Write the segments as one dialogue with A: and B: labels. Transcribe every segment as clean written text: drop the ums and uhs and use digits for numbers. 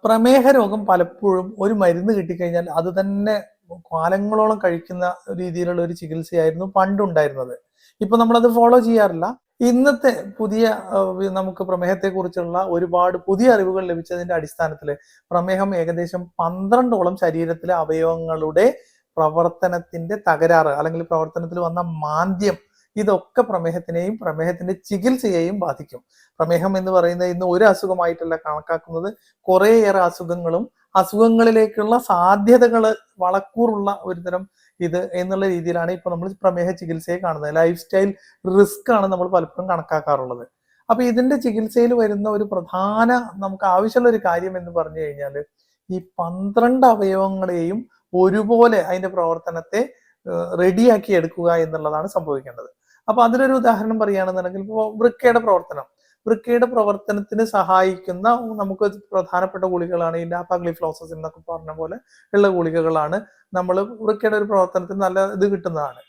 A: പ്രമേഹ രോഗം പലപ്പോഴും ഒരു മരുന്ന് കിട്ടിക്കഴിഞ്ഞാൽ അത് തന്നെ കാലങ്ങളോളം കഴിക്കുന്ന രീതിയിലുള്ള ഒരു ചികിത്സയായിരുന്നു പണ്ടുണ്ടായിരുന്നത്. ഇപ്പൊ നമ്മളത് ഫോളോ ചെയ്യാറില്ല. ഇന്നത്തെ പുതിയ നമുക്ക് പ്രമേഹത്തെ കുറിച്ചുള്ള ഒരുപാട് പുതിയ അറിവുകൾ ലഭിച്ചതിന്റെ അടിസ്ഥാനത്തിൽ പ്രമേഹം ഏകദേശം 12ഓളം ശരീരത്തിലെ അവയവങ്ങളുടെ പ്രവർത്തനത്തിന്റെ തകരാറ് അല്ലെങ്കിൽ പ്രവർത്തനത്തിൽ വന്ന മാന്ദ്യം ഇതൊക്കെ പ്രമേഹത്തിനെയും പ്രമേഹത്തിന്റെ ചികിത്സയെയും ബാധിക്കും. പ്രമേഹം എന്ന് പറയുന്നത് ഇന്ന് ഒരു അസുഖമായിട്ടല്ല കണക്കാക്കുന്നത്, കുറേയേറെ അസുഖങ്ങളിലേക്കുള്ള സാധ്യതകൾ വളക്കൂറുള്ള ഒരുതരം ഇത് എന്നുള്ള രീതിയിലാണ് ഇപ്പൊ നമ്മൾ പ്രമേഹ ചികിത്സയെ കാണുന്നത്. ലൈഫ് സ്റ്റൈൽ റിസ്ക് ആണ് നമ്മൾ പലപ്പോഴും കണക്കാക്കാറുള്ളത്. അപ്പൊ ഇതിന്റെ ചികിത്സയിൽ വരുന്ന ഒരു പ്രധാന നമുക്ക് ആവശ്യമുള്ള ഒരു കാര്യം എന്ന് പറഞ്ഞു കഴിഞ്ഞാൽ ഈ 12 അവയവങ്ങളെയും ഒരുപോലെ അതിന്റെ പ്രവർത്തനത്തെ റെഡിയാക്കി എടുക്കുക എന്നുള്ളതാണ് സംഭവിക്കേണ്ടത്. അപ്പൊ അതിലൊരു ഉദാഹരണം പറയുകയാണെന്നുണ്ടെങ്കിൽ ഇപ്പോൾ വൃക്കയുടെ പ്രവർത്തനത്തിന് സഹായിക്കുന്ന നമുക്ക് പ്രധാനപ്പെട്ട ഗുളികകളാണ് ഈ ഡാപ്പാഗ്ലിഫ്ലോസസ് എന്നൊക്കെ പറഞ്ഞ പോലെ ഉള്ള ഗുളികകളാണ്. നമ്മൾ വൃക്കയുടെ ഒരു പ്രവർത്തനത്തിന് നല്ല ഇത് കിട്ടുന്നതാണ്.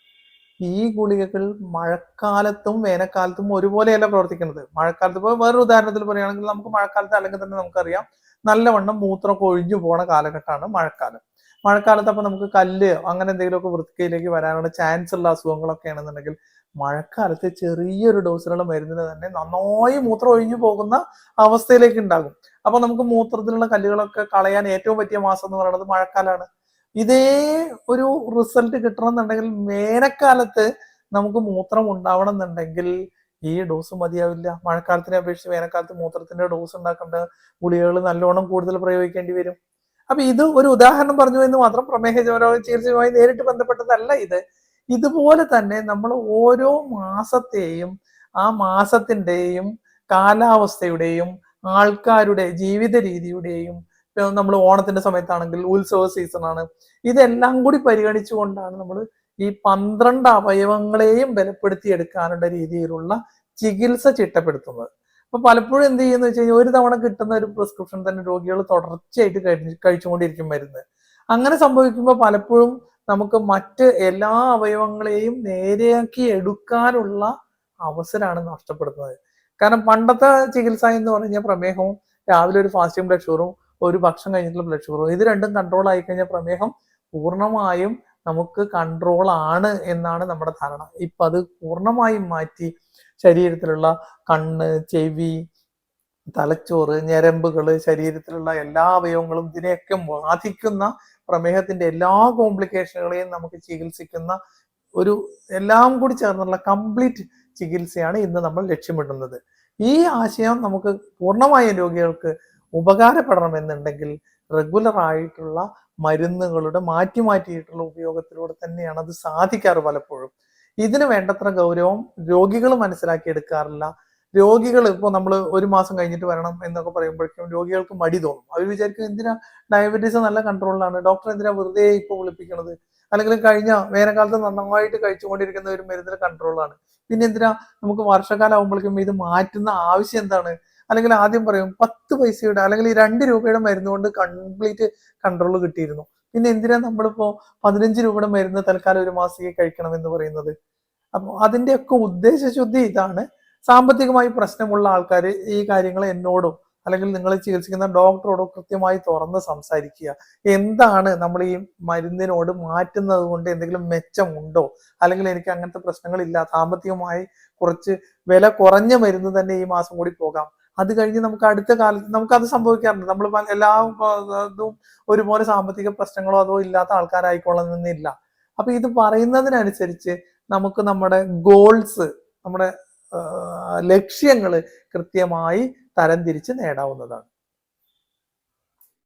A: ഈ ഗുളികകൾ മഴക്കാലത്തും വേനൽക്കാലത്തും ഒരുപോലെയല്ല പ്രവർത്തിക്കുന്നത്. മഴക്കാലത്ത് ഇപ്പോൾ വേറൊരു ഉദാഹരണത്തിൽ പറയുകയാണെങ്കിൽ നമുക്ക് മഴക്കാലത്ത് അല്ലെങ്കിൽ തന്നെ നമുക്കറിയാം നല്ലവണ്ണം മൂത്രം ഒഴിഞ്ഞു പോണ കാലഘട്ടമാണ് മഴക്കാലം. മഴക്കാലത്ത് അപ്പൊ നമുക്ക് കല്ല് അങ്ങനെ എന്തെങ്കിലുമൊക്കെ വൃക്കയിലേക്ക് വരാനുള്ള ചാൻസ് ഉള്ള അസുഖങ്ങളൊക്കെ ആണെന്നുണ്ടെങ്കിൽ മഴക്കാലത്ത് ചെറിയൊരു ഡോസിലുള്ള മരുന്നിന് തന്നെ നന്നായി മൂത്രം ഒഴിഞ്ഞു പോകുന്ന അവസ്ഥയിലേക്ക് ഉണ്ടാകും. അപ്പൊ നമുക്ക് മൂത്രത്തിലുള്ള കല്ലുകളൊക്കെ കളയാൻ ഏറ്റവും പറ്റിയ മാസം എന്ന് പറയുന്നത് മഴക്കാലമാണ്. ഇതേ ഒരു റിസൾട്ട് കിട്ടണമെന്നുണ്ടെങ്കിൽ വേനൽക്കാലത്ത് നമുക്ക് മൂത്രം ഉണ്ടാവണം എന്നുണ്ടെങ്കിൽ ഈ ഡോസ് മതിയാവില്ല. മഴക്കാലത്തിനെ അപേക്ഷിച്ച് വേനൽക്കാലത്ത് മൂത്രത്തിന്റെ ഡോസ് ഉണ്ടാക്കേണ്ട ഗുളികകൾ നല്ലോണം കൂടുതൽ പ്രയോഗിക്കേണ്ടി വരും. അപ്പൊ ഇത് ഒരു ഉദാഹരണം പറഞ്ഞു എന്ന് മാത്രം, പ്രമേഹ ചികിത്സയുമായി നേരിട്ട് ബന്ധപ്പെട്ടതല്ല ഇത്. ഇതുപോലെ തന്നെ നമ്മൾ ഓരോ മാസത്തെയും ആ മാസത്തിന്റെയും കാലാവസ്ഥയുടെയും ആൾക്കാരുടെ ജീവിത രീതിയുടെയും, നമ്മൾ ഓണത്തിന്റെ സമയത്താണെങ്കിൽ ഉത്സവ സീസണാണ്, ഇതെല്ലാം കൂടി പരിഗണിച്ചുകൊണ്ടാണ് നമ്മൾ ഈ 12 അവയവങ്ങളെയും ബലപ്പെടുത്തിയെടുക്കാനുള്ള രീതിയിലുള്ള ചികിത്സ ചിട്ടപ്പെടുത്തുന്നത്. അപ്പൊ പലപ്പോഴും എന്ത് ചെയ്യുന്ന വെച്ച് കഴിഞ്ഞാൽ ഒരു തവണ കിട്ടുന്ന ഒരു പ്രിസ്ക്രിപ്ഷൻ തന്നെ രോഗികൾ തുടർച്ചയായിട്ട് കഴിച്ചുകൊണ്ടിരിക്കും മരുന്ന്. അങ്ങനെ സംഭവിക്കുമ്പോൾ പലപ്പോഴും നമുക്ക് മറ്റ് എല്ലാ അവയവങ്ങളെയും നേരെയാക്കി എടുക്കാനുള്ള അവസരമാണ് നഷ്ടപ്പെടുന്നത്. കാരണം പണ്ടത്തെ ചികിത്സ എന്ന് പറഞ്ഞാൽ പ്രമേഹവും രാവിലെ ഒരു ഫാസ്റ്റിംഗ് ബ്ലഡ് ഷുഗറും ഒരു ഭക്ഷണം കഴിഞ്ഞിട്ടുള്ള ബ്ലഡ് ഷുഗറും ഇത് രണ്ടും കൺട്രോൾ ആയി കഴിഞ്ഞാൽ പ്രമേഹം പൂർണ്ണമായും നമുക്ക് കൺട്രോൾ ആണ് എന്നാണ് നമ്മുടെ ധാരണ. ഇപ്പൊ അത് പൂർണ്ണമായും മാറ്റി ശരീരത്തിലുള്ള കണ്ണ്, ചെവി, തലച്ചോറ്, ഞരമ്പുകള്, ശരീരത്തിലുള്ള എല്ലാ അവയവങ്ങളും ഇതിനെയൊക്കെ ബാധിക്കുന്ന പ്രമേഹത്തിന്റെ എല്ലാ കോംപ്ലിക്കേഷനുകളെയും നമുക്ക് ചികിത്സിക്കുന്ന ഒരു എല്ലാം കൂടി ചേർന്നുള്ള കംപ്ലീറ്റ് ചികിത്സയാണ് ഇന്ന് നമ്മൾ ലക്ഷ്യമിടുന്നത്. ഈ ആശയം നമുക്ക് പൂർണ്ണമായും രോഗികൾക്ക് ഉപകാരപ്പെടണമെന്നുണ്ടെങ്കിൽ റെഗുലർ ആയിട്ടുള്ള മരുന്നുകളുടെ മാറ്റിയിട്ടുള്ള ഉപയോഗത്തിലൂടെ തന്നെയാണ് അത് സാധിക്കാറ്. പലപ്പോഴും ഇതിന് വേണ്ടത്ര ഗൗരവം രോഗികൾ മനസ്സിലാക്കിയെടുക്കാറില്ല. രോഗികൾ ഇപ്പോൾ നമ്മൾ ഒരു മാസം കഴിഞ്ഞിട്ട് വരണം എന്നൊക്കെ പറയുമ്പോഴേക്കും രോഗികൾക്ക് മടി തോന്നും. അവർ വിചാരിക്കും എന്തിനാ ഡയബറ്റീസ് നല്ല കൺട്രോളിലാണ്, ഡോക്ടർ എന്തിനാ വെറുതെ ഇപ്പോൾ വിളിപ്പിക്കുന്നത്, അല്ലെങ്കിൽ കഴിഞ്ഞ വേനൽക്കാലത്ത് നന്നായിട്ട് കഴിച്ചുകൊണ്ടിരിക്കുന്ന ഒരു മരുന്നിന് കൺട്രോളാണ്, പിന്നെ എന്തിനാ നമുക്ക് വർഷക്കാലം ആകുമ്പോഴേക്കും ഇത് മാറ്റുന്ന ആവശ്യം എന്താണ്, അല്ലെങ്കിൽ ആദ്യം പറയും 10 പൈസയുടെ അല്ലെങ്കിൽ 2 രൂപയുടെ മരുന്ന് കൊണ്ട് കംപ്ലീറ്റ് കൺട്രോൾ കിട്ടിയിരുന്നു, പിന്നെ എന്തിനാ നമ്മളിപ്പോ 15 രൂപയുടെ മരുന്ന് തൽക്കാലം ഒരു മാസത്തേക്ക് കഴിക്കണം എന്ന് പറയുന്നത്. അപ്പൊ അതിന്റെയൊക്കെ ഉദ്ദേശശുദ്ധി ഇതാണ്. സാമ്പത്തികമായി പ്രശ്നമുള്ള ആൾക്കാർ ഈ കാര്യങ്ങൾ എന്നോടും അല്ലെങ്കിൽ നിങ്ങളെ ചികിത്സിക്കുന്ന ഡോക്ടറോടും കൃത്യമായി തുറന്ന് സംസാരിക്കുക. എന്താണ് നമ്മൾ ഈ മരുന്നിനോട് മാറ്റുന്നത് കൊണ്ട് എന്തെങ്കിലും മെച്ചമുണ്ടോ, അല്ലെങ്കിൽ എനിക്ക് അങ്ങനത്തെ പ്രശ്നങ്ങളില്ല, സാമ്പത്തികമായി കുറച്ച് വില കുറഞ്ഞ മരുന്ന് തന്നെ ഈ മാസം കൂടി പോകാം, അത് കഴിഞ്ഞ് നമുക്ക് അടുത്ത കാലത്ത് നമുക്കത് സംഭവിക്കാറുണ്ട്. നമ്മൾ എല്ലാ ഇതും ഒരുപോലെ സാമ്പത്തിക പ്രശ്നങ്ങളോ അതോ ഇല്ലാത്ത ആൾക്കാരായിക്കൊള്ളുന്നില്ല. അപ്പൊ ഇത് പറയുന്നതിനനുസരിച്ച് നമുക്ക് നമ്മുടെ ഗോൾസ്, നമ്മുടെ ലക്ഷ്യങ്ങൾ കൃത്യമായി തരംതിരിച്ച് നേടാവുന്നതാണ്.